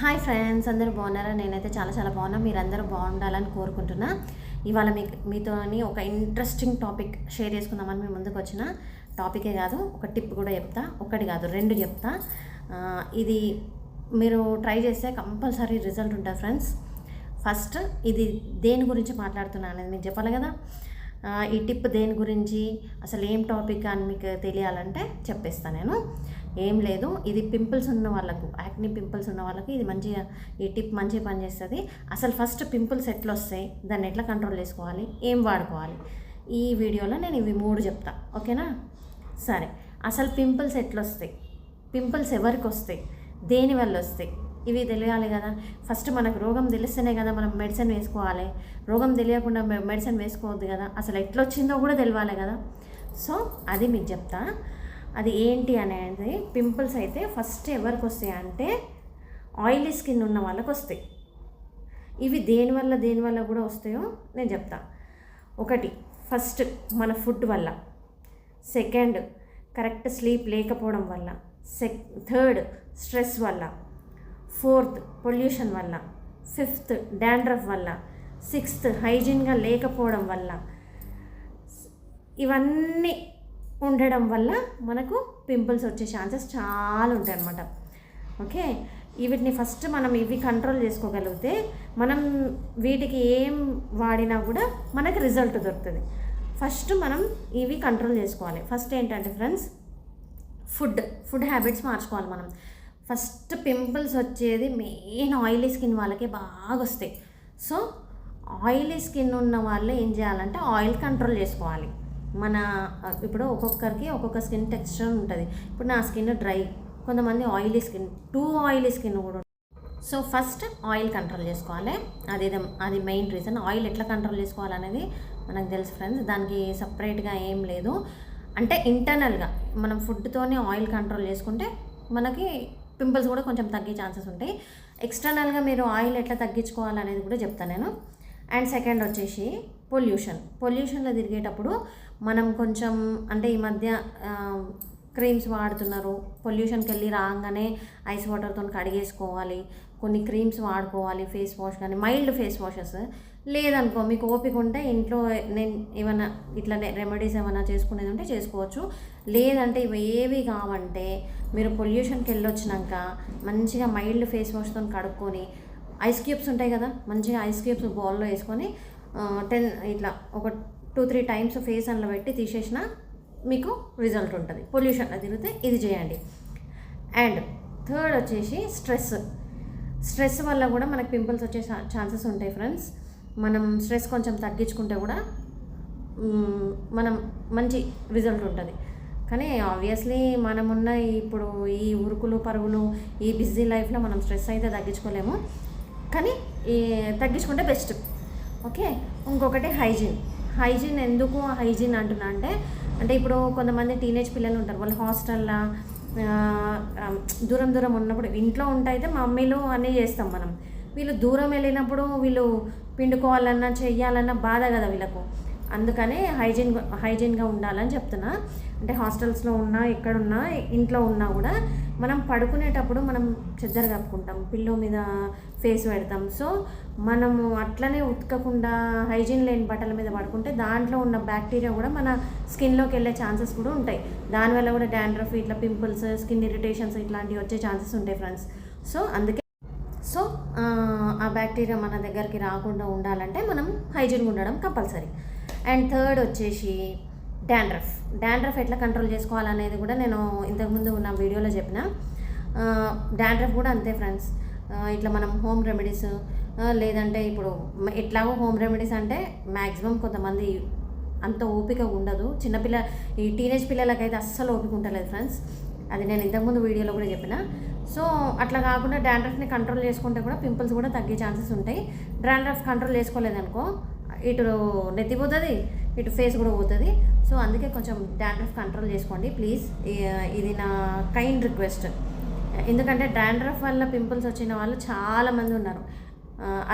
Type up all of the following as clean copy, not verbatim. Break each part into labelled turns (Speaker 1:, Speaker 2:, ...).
Speaker 1: Hi friends, అందరూ బాగున్నారా? నేనైతే చాలా బాగున్నా. మీరందరూ బాగుండాలని కోరుకుంటున్నా. ఇవాళ మీతోని ఒక ఇంట్రెస్టింగ్ టాపిక్ షేర్ చేసుకుందామని మీ ముందుకు వచ్చిన. టాపికే కాదు, ఒక టిప్ కూడా చెప్తా. ఒకటి కాదు, రెండు చెప్తా. ఇది మీరు ట్రై చేస్తే కంపల్సరీ రిజల్ట్ ఉంటుంది ఫ్రెండ్స్. ఫస్ట్ ఇది దేని గురించి మాట్లాడుతున్నా అనేది మీకు చెప్పాలి కదా. ఈ టిప్ దేని గురించి, అసలు ఏం టాపిక్ అని మీకు తెలియాలంటే చెప్పేస్తాను నేను. ఏం లేదు, ఇది పింపుల్స్ ఉన్న వాళ్ళకు, యాక్ని పింపుల్స్ ఉన్న వాళ్ళకి ఇది మంచిగా, ఈ టిప్ మంచిగా పనిచేస్తుంది. అసలు ఫస్ట్ పింపుల్స్ ఎట్లా వస్తాయి, దాన్ని ఎట్లా కంట్రోల్ చేసుకోవాలి, ఏం వాడుకోవాలి, ఈ వీడియోలో నేను ఇవి 3 చెప్తా. ఓకేనా? సరే, అసలు పింపుల్స్ ఎట్లా వస్తాయి, పింపుల్స్ ఎవరికి వస్తాయి, దేనివల్ల వస్తాయి, ఇవి తెలియాలి కదా. ఫస్ట్ మనకు రోగం తెలిస్తేనే కదా మనం మెడిసిన్ వేసుకోవాలి. రోగం తెలియకుండా మెడిసిన్ వేసుకోవద్దు కదా. అసలు ఎట్లా వచ్చిందో కూడా తెలియాలి కదా. సో అది మీకు చెప్తా. అది ఏంటి అనేది, పింపుల్స్ అయితే ఫస్ట్ ఎవరికి వస్తాయి అంటే ఆయిలీ స్కిన్ ఉన్న వాళ్ళకి వస్తాయి. ఇవి దేనివల్ల కూడా వస్తాయో నేను చెప్తా. ఒకటి, ఫస్ట్ మన ఫుడ్ వల్ల. సెకండ్, కరెక్ట్ స్లీప్ లేకపోవడం వల్ల. థర్డ్, స్ట్రెస్ వల్ల. ఫోర్త్, పొల్యూషన్ వల్ల. ఫిఫ్త్, డాండ్రఫ్ వల్ల. సిక్స్త్, హైజీన్గా లేకపోవడం వల్ల. ఇవన్నీ ఉండడం వల్ల మనకు పింపుల్స్ వచ్చే ఛాన్సెస్ చాలా ఉంటాయి అన్నమాట. ఓకే, వీటిని ఫస్ట్ మనం ఇవి కంట్రోల్ చేసుకోగలిగితే మనం వీటికి ఏం వాడినా కూడా మనకు రిజల్ట్ దొరుకుతుంది. ఫస్ట్ మనం ఇవి కంట్రోల్ చేసుకోవాలి. ఫస్ట్ ఏంటంటే ఫ్రెండ్స్, ఫుడ్ హ్యాబిట్స్ మార్చుకోవాలి మనం. ఫస్ట్ పింపుల్స్ వచ్చేది మెయిన్ ఆయిలీ స్కిన్ వాళ్ళకే బాగా వస్తాయి. సో ఆయిలీ స్కిన్ ఉన్న వాళ్ళు ఏం చేయాలంటే ఆయిల్ కంట్రోల్ చేసుకోవాలి. ఇప్పుడు ఒక్కొక్కరికి ఒక్కొక్క స్కిన్ టెక్స్చర్ ఉంటుంది. ఇప్పుడు నా స్కిన్ డ్రై, కొంతమంది oily skin, two oily skin కూడా. సో ఫస్ట్ ఆయిల్ కంట్రోల్ చేసుకోవాలి. అది మెయిన్ రీజన్. ఆయిల్ ఎట్లా కంట్రోల్ చేసుకోవాలనేది మనకు తెలుసు ఫ్రెండ్స్. దానికి సపరేట్గా ఏం లేదు. అంటే ఇంటర్నల్గా మనం ఫుడ్తోనే ఆయిల్ కంట్రోల్ చేసుకుంటే మనకి పింపుల్స్ కూడా కొంచెం తగ్గే ఛాన్సెస్ ఉంటాయి. ఎక్స్టర్నల్గా మీరు ఆయిల్ ఎట్లా తగ్గించుకోవాలనేది కూడా చెప్తాను నేను. అండ్ సెకండ్ వచ్చేసి పొల్యూషన్లో తిరిగేటప్పుడు మనం కొంచెం, అంటే ఈ మధ్య క్రీమ్స్ వాడుతున్నారు. పొల్యూషన్కి వెళ్ళి రాగానే ఐస్ వాటర్తో కడిగేసుకోవాలి. కొన్ని క్రీమ్స్ వాడుకోవాలి, ఫేస్ వాష్ కానీ మైల్డ్ ఫేస్ వాషెస్. లేదనుకో, మీకు ఓపిక ఉంటే ఇంట్లో నేను ఏమైనా ఇట్లా రెమెడీస్ ఏమైనా చేసుకునేది ఉంటే చేసుకోవచ్చు. లేదంటే ఇవి ఏవి కావంటే మీరు పొల్యూషన్కి వెళ్ళొచ్చినాక మంచిగా మైల్డ్ ఫేస్ వాష్తో కడుక్కొని, ఐస్ క్యూబ్స్ ఉంటాయి కదా, మంచిగా ఐస్ క్యూబ్స్ బౌల్లో వేసుకొని ఇట్లా ఒక 2-3 టైమ్స్ ఫేస్ అందులో పెట్టి తీసేసిన మీకు రిజల్ట్ ఉంటుంది. పొల్యూషన్లో తిరిగితే ఇది చేయండి. అండ్ థర్డ్ వచ్చేసి స్ట్రెస్ వల్ల కూడా మనకు పింపుల్స్ వచ్చే ఛాన్సెస్ ఉంటాయి ఫ్రెండ్స్. మనం స్ట్రెస్ కొంచెం తగ్గించుకుంటే కూడా మనం మంచి రిజల్ట్ ఉంటుంది. కానీ ఆబ్వియస్లీ మనమున్న ఇప్పుడు ఈ ఉరుకులు పరుగులు, ఈ బిజీ లైఫ్లో మనం స్ట్రెస్ అయితే తగ్గించుకోలేము, కానీ తగ్గించుకుంటే బెస్ట్. ఓకే, ఇంకొకటి హైజీన్. ఎందుకు హైజీన్ అంటున్నా అంటే ఇప్పుడు కొంతమంది టీనేజ్ పిల్లలు ఉంటారు, వాళ్ళు హాస్టల్లో దూరం ఉన్నప్పుడు, ఇంట్లో అయితే మమ్మీలు అన్నీ చేస్తాం మనం. వీళ్ళు దూరం వెళ్ళినప్పుడు వీళ్ళు పిండుకోవాలన్నా చెయ్యాలన్నా బాధ కదా వీళ్ళకు. అందుకనే హైజీన్గా ఉండాలని చెప్తున్నా. అంటే హాస్టల్స్లో ఉన్నా, ఎక్కడున్నా, ఇంట్లో ఉన్నా కూడా మనం పడుకునేటప్పుడు మనం చెద్దర కప్పుకుంటాం, పిల్లో మీద ఫేస్ పెడతాం. సో మనము అట్లనే ఉతకకుండా హైజీన్ లేని బట్టల మీద పడుకుంటే దాంట్లో ఉన్న బ్యాక్టీరియా కూడా మన స్కిన్లోకి వెళ్ళే ఛాన్సెస్ కూడా ఉంటాయి. దానివల్ల కూడా డాండ్రఫ్, ఇట్లా పింపుల్స్, స్కిన్ ఇరిటేషన్స్ ఇట్లాంటివి వచ్చే ఛాన్సెస్ ఉంటాయి ఫ్రెండ్స్. సో ఆ బ్యాక్టీరియా మన దగ్గరికి రాకుండా ఉండాలంటే మనం హైజీన్గా ఉండడం కంపల్సరీ. అండ్ థర్డ్ వచ్చేసి డాండ్రఫ్ ఎట్లా కంట్రోల్ చేసుకోవాలనేది కూడా నేను ఇంతకుముందు నా వీడియోలో చెప్పిన. డాండ్రఫ్ కూడా అంతే ఫ్రెండ్స్. ఇట్లా మనం హోమ్ రెమెడీస్, లేదంటే ఇప్పుడు ఎట్లాగో హోమ్ రెమెడీస్ అంటే మ్యాక్సిమం కొంతమంది అంత ఓపిక ఉండదు. ఈ టీనేజ్ పిల్లలకైతే అస్సలు ఓపిక ఉండలేదు ఫ్రెండ్స్. అది నేను ఇంతకుముందు వీడియోలో కూడా చెప్పిన. సో అట్లా కాకుండా డాండ్రఫ్ని కంట్రోల్ చేసుకుంటే కూడా పింపుల్స్ కూడా తగ్గే ఛాన్సెస్ ఉంటాయి. డాండ్రఫ్ కంట్రోల్ చేసుకోలేదనుకో, ఇటు నెత్తి పోతుంది, ఇటు ఫేస్ కూడా పోతుంది. సో అందుకే కొంచెం డాండ్రఫ్ కంట్రోల్ చేసుకోండి ప్లీజ్. ఇది నా కైండ్ రిక్వెస్ట్. ఎందుకంటే డాండ్రఫ్ వల్ల పింపుల్స్ వచ్చిన వాళ్ళు చాలామంది ఉన్నారు.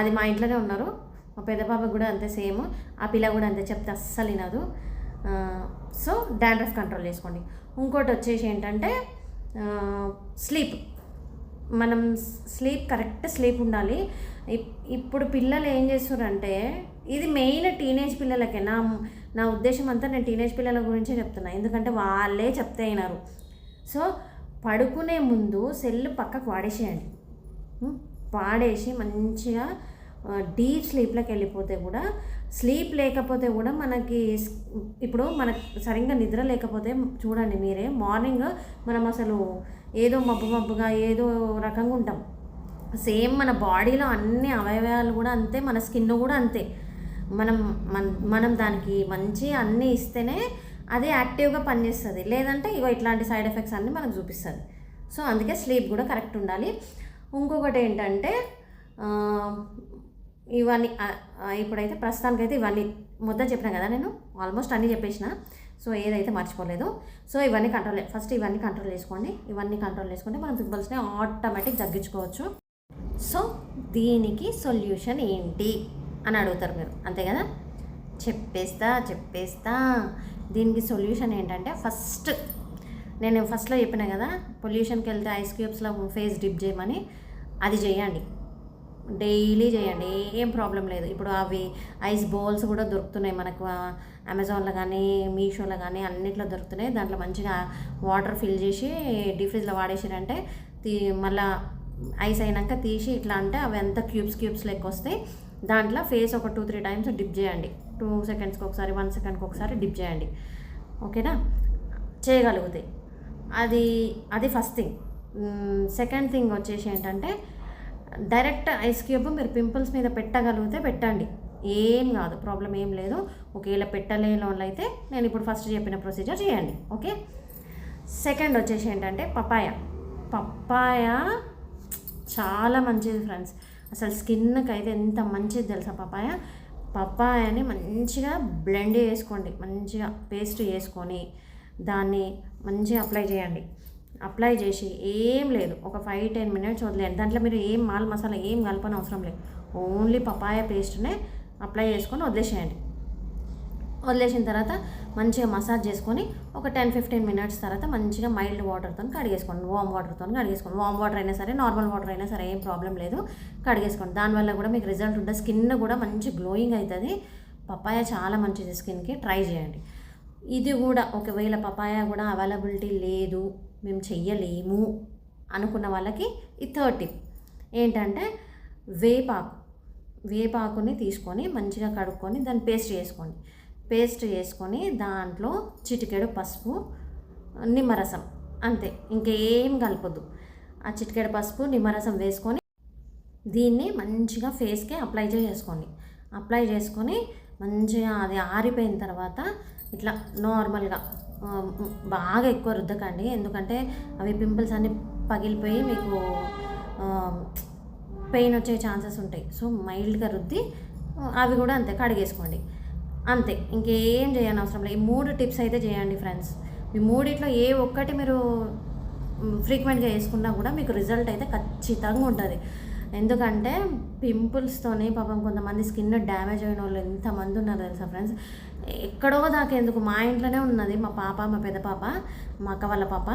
Speaker 1: అది మా ఇంట్లోనే ఉన్నారు. మా పెద్ద పాపకు కూడా అంతే సేమ్. ఆ పిల్ల కూడా అంతే, చెప్తే అస్సలు వినదు. సో డాండ్రఫ్ కంట్రోల్ చేసుకోండి. ఇంకోటి వచ్చేసి ఏంటంటే స్లీప్. మనం స్లీప్ కరెక్ట్ స్లీప్ ఉండాలి. ఇప్పుడు పిల్లలు ఏం చేస్తున్నారంటే, ఇది మెయిన్ టీనేజ్ పిల్లలకే. నా ఉద్దేశం అంతా నేను టీనేజ్ పిల్లల గురించే చెప్తున్నా, ఎందుకంటే వాళ్ళే చెప్తే అయినారు. సో పడుకునే ముందు సెల్ పక్కకు వాడేసేయండి. వాడేసి మంచిగా డీప్ స్లీప్లోకి వెళ్ళిపోతే కూడా, స్లీప్ లేకపోతే కూడా మనకి ఇప్పుడు మనకు సరిగ్గా నిద్ర లేకపోతే చూడండి మీరే, మార్నింగ్ మనం అసలు ఏదో మబ్బుగా ఏదో రకంగా ఉంటాం. సేమ్ మన బాడీలో అన్ని అవయవాలు కూడా అంతే, మన స్కిన్ కూడా అంతే. మనం దానికి మంచి అన్నీ ఇస్తేనే అది యాక్టివ్గా పనిచేస్తుంది, లేదంటే ఇట్లాంటి సైడ్ ఎఫెక్ట్స్ అన్నీ మనకు చూపిస్తుంది. సో అందుకే స్లీప్ కూడా కరెక్ట్ ఉండాలి. ఇంకొకటి ఏంటంటే, ఇవన్నీ ఇప్పుడైతే ప్రస్తుతానికైతే ఇవన్నీ మొత్తం చెప్పినా కదా, నేను ఆల్మోస్ట్ అన్నీ చెప్పేసిన. సో ఏదైతే మర్చిపోలేదు. సో ఇవన్నీ ఫస్ట్ ఇవన్నీ కంట్రోల్ చేసుకోండి. ఇవన్నీ కంట్రోల్ చేసుకుంటే మనం పింపుల్స్ని ఆటోమేటిక్ తగ్గించుకోవచ్చు. సో దీనికి సొల్యూషన్ ఏంటి అని అడుగుతారు మీరు, అంతే కదా? చెప్పేస్తా. దీనికి సొల్యూషన్ ఏంటంటే, నేను ఫస్ట్లో చెప్పినా కదా, పొల్యూషన్కి వెళ్తే ఐస్ క్యూబ్స్లో ఫేస్ డిప్ చేయమని, అది చేయండి. డైలీ చేయండి, ఏం ప్రాబ్లం లేదు. ఇప్పుడు అవి ఐస్ బౌల్స్ కూడా దొరుకుతున్నాయి మనకు, అమెజాన్లో కానీ మీషోలో కానీ అన్నిట్లో దొరుకుతున్నాయి. దాంట్లో మంచిగా వాటర్ ఫిల్ చేసి డీప్ ఫ్రిడ్జ్లో వాడేసారంటే మళ్ళీ ఐస్ అయినాక తీసి ఇట్లా అంటే అవి అంతా క్యూబ్స్ లెక్క వస్తాయి. దాంట్లో ఫేస్ ఒక 2-3 టైమ్స్ డిప్ చేయండి. 2 సెకండ్స్కి ఒకసారి, 1 సెకండ్కి ఒకసారి డిప్ చేయండి. ఓకేనా? చేయగలుగుతాయి. అది ఫస్ట్ థింగ్. సెకండ్ థింగ్ వచ్చేసి ఏంటంటే, డైరెక్ట్ ఐస్ క్యూబ్ మీరు పింపుల్స్ మీద పెట్టగలిగితే పెట్టండి, ఏం కాదు, ప్రాబ్లం ఏం లేదు. ఒకవేళ పెట్టలేని వాళ్ళు అయితే నేను ఇప్పుడు ఫస్ట్ చెప్పిన ప్రొసీజర్ చేయండి. ఓకే. సెకండ్ వచ్చేసి ఏంటంటే, పప్పాయ చాలా మంచిది ఫ్రెండ్స్. అసలు స్కిన్కి అయితే ఎంత మంచిది తెలుసా పప్పాయని మంచిగా బ్లెండ్ చేసుకోండి, మంచిగా పేస్ట్ చేసుకొని దాన్ని మంచిగా అప్లై చేయండి. అప్లై చేసి ఏం లేదు, ఒక 5-10 మినిట్స్ వదిలేయండి. దాంట్లో మీరు ఏం మసాలా ఏం కలపని అవసరం లేదు. ఓన్లీ పపాయ పేస్ట్నే అప్లై చేసుకొని వదిలేసేయండి. వదిలేసిన తర్వాత మంచిగా మసాజ్ చేసుకొని ఒక 10-15 మినిట్స్ తర్వాత మంచిగా మైల్డ్ వాటర్తో కడిగేసుకోండి. వామ్ వాటర్తో కడిగేసుకోండి. వామ్ వాటర్ అయినా సరే, నార్మల్ వాటర్ అయినా సరే, ఏం ప్రాబ్లం లేదు, కడిగేసుకోండి. దానివల్ల కూడా మీకు రిజల్ట్ ఉంటుంది. స్కిన్ కూడా మంచి గ్లోయింగ్ అవుతుంది. పపాయ చాలా మంచిది స్కిన్కి, ట్రై చేయండి. ఇది కూడా ఒకవేళ పపాయ కూడా అవైలబిలిటీ లేదు, మేము చెయ్యలేము అనుకున్న వాళ్ళకి ఈ థర్డ్ టిప్ ఏంటంటే, వేపాకుని తీసుకొని మంచిగా కడుక్కొని దాన్ని పేస్ట్ చేసుకొని దాంట్లో చిటికెడు పసుపు, నిమ్మరసం, అంతే, ఇంకేం కలపొద్దు. ఆ చిటికెడు పసుపు, నిమ్మరసం వేసుకొని దీన్ని మంచిగా ఫేస్కి అప్లై చేసుకొని మంచిగా అది ఆరిపోయిన తర్వాత ఇట్లా నార్మల్గా, బాగా ఎక్కువ రుద్దకండి, ఎందుకంటే అవి పింపుల్స్ అన్నీ పగిలిపోయి మీకు పెయిన్ వచ్చే ఛాన్సెస్ ఉంటాయి. సో మైల్డ్గా రుద్ది అవి కూడా అంతే కడిగేసుకోండి, అంతే, ఇంకేం చేయని అవసరం లేదు. ఈ 3 టిప్స్ అయితే చేయండి ఫ్రెండ్స్. ఈ 3 ఏ ఒక్కటి మీరు ఫ్రీక్వెంట్గా వేసుకున్నా కూడా మీకు రిజల్ట్ అయితే ఖచ్చితంగా ఉంటుంది. ఎందుకంటే పింపుల్స్తోనే పాపం కొంతమంది స్కిన్ డ్యామేజ్ అయిన వాళ్ళు ఎంతమంది ఉన్నారు తెలుసా ఫ్రెండ్స్. ఎక్కడో దాకేందుకు, మా ఇంట్లోనే ఉన్నది మా పెద్ద పాప, మా అక్క వాళ్ళ పాప.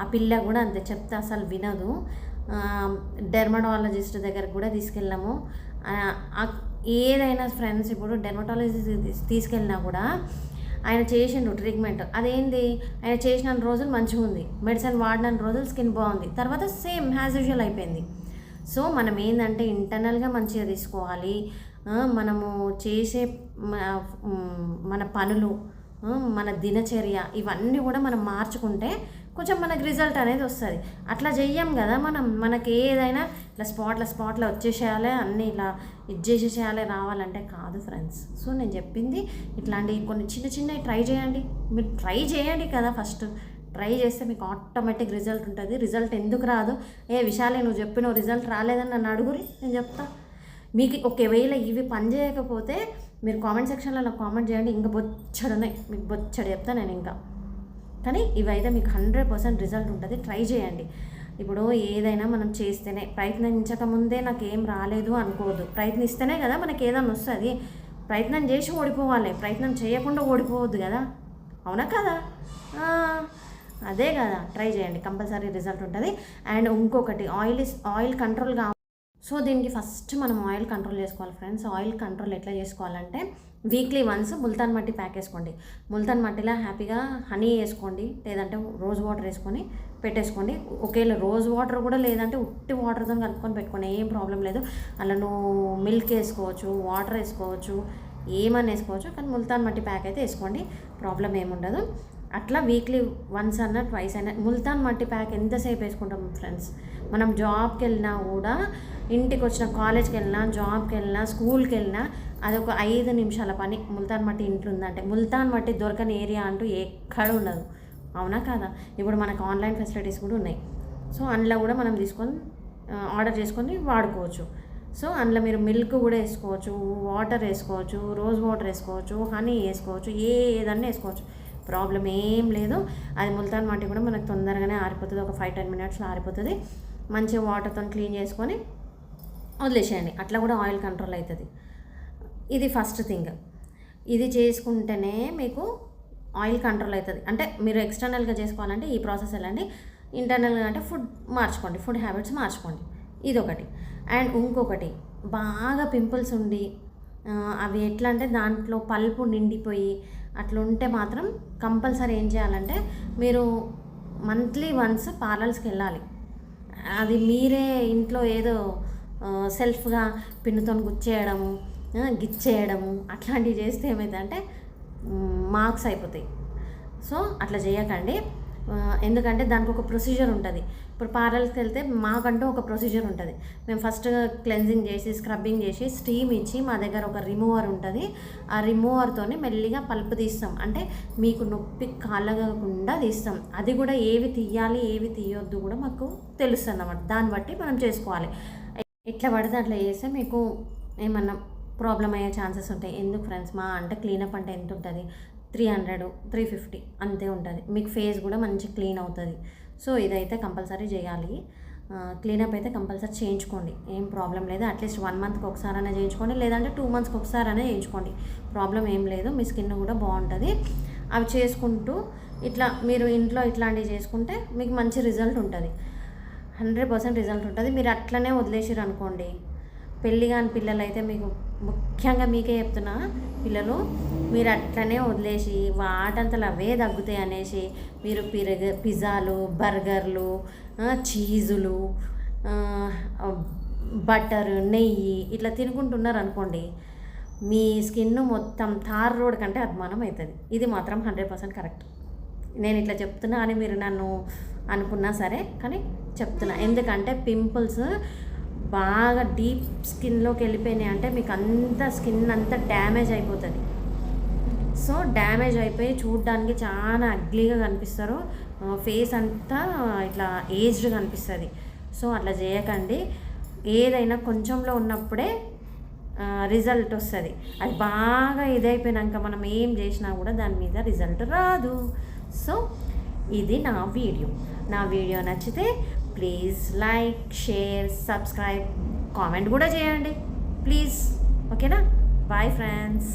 Speaker 1: ఆ పిల్ల కూడా అంతే, చెప్తే అసలు వినదు. డెర్మటాలజిస్ట్ దగ్గరకు కూడా తీసుకెళ్ళాము. ఏదైనా ఫ్రెండ్స్, ఇప్పుడు డెర్మటాలజిస్ట్ తీసుకెళ్ళినా కూడా ఆయన చేసిండు ట్రీట్మెంట్, అదేంటి, ఆయన చేసిన రోజులు మంచిగా ఉంది, మెడిసిన్ వాడిన రోజులు స్కిన్ బాగుంది, తర్వాత సేమ్ యాజ్ యూజువల్ అయిపోయింది. సో మనం ఏంటంటే ఇంటర్నల్గా మంచిగా తీసుకోవాలి. మనము చేసే మన పనులు, మన దినచర్య, ఇవన్నీ కూడా మనం మార్చుకుంటే కొంచెం మనకు రిజల్ట్ అనేది వస్తుంది. అట్లా చెయ్యం కదా మనకి ఏదైనా ఇట్లా స్పాట్లో వచ్చేసేయాలి, అన్నీ ఇలా చేసేసేయాలి రావాలంటే కాదు ఫ్రెండ్స్. సో నేను చెప్పింది ఇట్లాంటి కొన్ని చిన్నవి ట్రై చేయండి. మీరు ట్రై చేయండి కదా, ఫస్ట్ ట్రై చేస్తే మీకు ఆటోమేటిక్ రిజల్ట్ ఉంటుంది. రిజల్ట్ ఎందుకు రాదు, విషయాలే నువ్వు చెప్పిన రిజల్ట్ రాలేదని నన్ను అడుగురి, నేను చెప్తా. మీకు ఒకవేళ ఇవి పని చేయకపోతే మీరు కామెంట్ సెక్షన్లో నాకు కామెంట్ చేయండి, ఇంకా బొచ్చడున్నాయి, మీకు బొచ్చడు చెప్తా నేను ఇంకా. కానీ ఇవైతే మీకు 100% రిజల్ట్ ఉంటుంది, ట్రై చేయండి. ఇప్పుడు ఏదైనా మనం చేస్తేనే, ప్రయత్నించకముందే నాకు ఏం రాలేదు అనుకోవద్దు. ప్రయత్నిస్తేనే కదా మనకి ఏదైనా వస్తుంది. ప్రయత్నం చేసి ఓడిపోవాలి, ప్రయత్నం చేయకుండా ఓడిపోవద్దు కదా, అవునా కదా? అదే కదా, ట్రై చేయండి, కంపల్సరీ రిజల్ట్ ఉంటుంది. అండ్ ఇంకొకటి ఆయిల్ కంట్రోల్ సో దీనికి ఫస్ట్ మనం ఆయిల్ కంట్రోల్ చేసుకోవాలి ఫ్రెండ్స్. ఆయిల్ కంట్రోల్ ఎట్లా చేసుకోవాలంటే వీక్లీ వన్స్ ముల్తాన్ మట్టి ప్యాక్ వేసుకోండి. ముల్తాన్ మట్టిలో హ్యాపీగా హనీ వేసుకోండి, లేదంటే రోజ్ వాటర్ వేసుకొని పెట్టేసుకోండి. ఒకవేళ రోజ్ వాటర్ కూడా లేదంటే ఉట్టి వాటర్తో కలుపుకొని పెట్టుకోండి, ఏం ప్రాబ్లం లేదు. అలా నువ్వు మిల్క్ వేసుకోవచ్చు, వాటర్ వేసుకోవచ్చు, ఏమని వేసుకోవచ్చు, కానీ ముల్తాన్ మట్టి ప్యాక్ అయితే వేసుకోండి, ప్రాబ్లం ఏముండదు. అట్లా వీక్లీ వన్స్ అన్న ట్వైస్ అయినా. ముల్తాన్ మట్టి ప్యాక్ ఎంతసేపు వేసుకుంటాం ఫ్రెండ్స్? మనం జాబ్కి వెళ్ళినా కూడా, ఇంటికి వచ్చిన కాలేజ్కి వెళ్ళినా, జాబ్కి వెళ్ళినా, స్కూల్కి వెళ్ళినా అదొక 5 నిమిషాల పని. ముల్తాన్ మట్టి ఇంట్లో ఉందంటే, ముల్తాన్ మట్టి దొరకని ఏరియా అంటూ ఎక్కడ ఉండదు, అవునా కాదా? ఇప్పుడు మనకు ఆన్లైన్ ఫెసిలిటీస్ కూడా ఉన్నాయి. సో అందులో కూడా మనం తీసుకొని ఆర్డర్ చేసుకొని వాడుకోవచ్చు. సో అందులో మీరు మిల్క్ కూడా వేసుకోవచ్చు, వాటర్ వేసుకోవచ్చు, రోజ్ వాటర్ వేసుకోవచ్చు, హనీ వేసుకోవచ్చు, ఏదన్నా వేసుకోవచ్చు, ప్రాబ్లం ఏం లేదు. అది ముల్తాన్ మట్టి కూడా మనకు తొందరగానే ఆరిపోతుంది, ఒక 5-10 మినిట్స్లో ఆరిపోతుంది. మంచిగా వాటర్తో క్లీన్ చేసుకొని వదిలేసేయండి, అట్లా కూడా ఆయిల్ కంట్రోల్ అవుతుంది. ఇది ఫస్ట్ థింగ్. ఇది చేసుకుంటేనే మీకు ఆయిల్ కంట్రోల్ అవుతుంది. అంటే మీరు ఎక్స్టర్నల్గా చేసుకోవాలంటే ఈ ప్రాసెస్ వెళ్ళండి, ఇంటర్నల్గా అంటే ఫుడ్ హ్యాబిట్స్ మార్చుకోండి, ఇదొకటి. అండ్ ఇంకొకటి, బాగా పింపుల్స్ ఉండి అవి ఎట్లా అంటే దాంట్లో పల్పు నిండిపోయి అట్లా ఉంటే మాత్రం కంపల్సరీ ఏం చేయాలంటే మీరు మంత్లీ వన్స్ పార్లర్స్కి వెళ్ళాలి. అది మీరే ఇంట్లో ఏదో సెల్ఫ్గా పిన్నుతో గుచ్చేయడము, గిచ్చేయడము అట్లాంటివి చేస్తే ఏమవుతుందంటే మార్క్స్ అయిపోతాయి. సో అట్లా చేయకండి, ఎందుకంటే దానికి ఒక ప్రొసీజర్ ఉంటుంది. ఇప్పుడు పార్లర్కి వెళ్తే మాకంటూ ఒక ప్రొసీజర్ ఉంటుంది. మేము ఫస్ట్ క్లెన్జింగ్ చేసి, స్క్రబ్బింగ్ చేసి, స్టీమ్ ఇచ్చి, మా దగ్గర ఒక రిమూవర్ ఉంటుంది. ఆ రిమూవర్తోనే మెల్లిగా పల్పు తీస్తాం, అంటే మీకు నొప్పి కలగకుండా తీస్తాం. అది కూడా ఏవి తీయాలి ఏవి తీయొద్దు కూడా మాకు తెలుస్తుంది అన్నమాట. దాన్ని బట్టి మనం చేసుకోవాలి. ఎట్లా పడితే అట్లా చేస్తే మీకు ఏమన్నా ప్రాబ్లం అయ్యే ఛాన్సెస్ ఉంటాయి. ఎందుకు ఫ్రెండ్స్, మా అంటే క్లీనప్ అంటే ఎంత ఉంటుంది? 300-350 అంతే ఉంటుంది. మీకు ఫేస్ కూడా మంచి క్లీన్ అవుతుంది. సో ఇదైతే కంపల్సరీ చేయాలి. క్లీనప్ అయితే కంపల్సరీ చేయించుకోండి, ఏం ప్రాబ్లం లేదు. అట్లీస్ట్ 1 మంత్కి ఒకసారైనా చేయించుకోండి, లేదంటే 2 మంత్స్కి ఒకసారైనా చేయించుకోండి, ప్రాబ్లం ఏం లేదు. మీ స్కిన్ కూడా బాగుంటుంది. అవి చేసుకుంటూ ఇట్లా మీరు ఇంట్లో ఇట్లాంటివి చేసుకుంటే మీకు మంచి రిజల్ట్ ఉంటుంది, 100% రిజల్ట్ ఉంటుంది. మీరు అట్లనే వదిలేసారు అనుకోండి, పెళ్ళి కాని పిల్లలు అయితే, మీకు ముఖ్యంగా మీకే చెప్తున్నా, పిల్లలు మీరు అట్లనే వదిలేసి వాటంతలు అవే తగ్గుతాయి అనేసి మీరు పిజ్జాలు, బర్గర్లు, చీజులు, బటర్, నెయ్యి ఇట్లా తినుకుంటున్నారు అనుకోండి, మీ స్కిన్ మొత్తం తార్ రోడ్ కంటే అద్మానం అవుతుంది. ఇది మాత్రం 100% కరెక్ట్. నేను ఇట్లా చెప్తున్నా అని మీరు నన్ను అనుకున్నా సరే, కానీ చెప్తున్నా. ఎందుకంటే పింపుల్స్ బాగా డీప్ స్కిన్లోకి వెళ్ళిపోయినాయి అంటే మీకు అంతా స్కిన్ అంతా డ్యామేజ్ అయిపోతుంది. సో డ్యామేజ్ అయిపోయి చూడడానికి చాలా అగ్లీగా కనిపిస్తారు, ఫేస్ అంతా ఇట్లా ఏజ్డ్గా కనిపిస్తుంది. సో అట్లా చేయకండి. ఏదైనా కొంచెంలో ఉన్నప్పుడే రిజల్ట్ వస్తుంది. అది బాగా ఇదైపోయినాక మనం ఏం చేసినా కూడా దాని మీద రిజల్ట్ రాదు. సో ఇది నా వీడియో నచ్చితే please like, share, subscribe, comment కూడా చేయండి ప్లీజ్. ఓకేనా? Bye friends.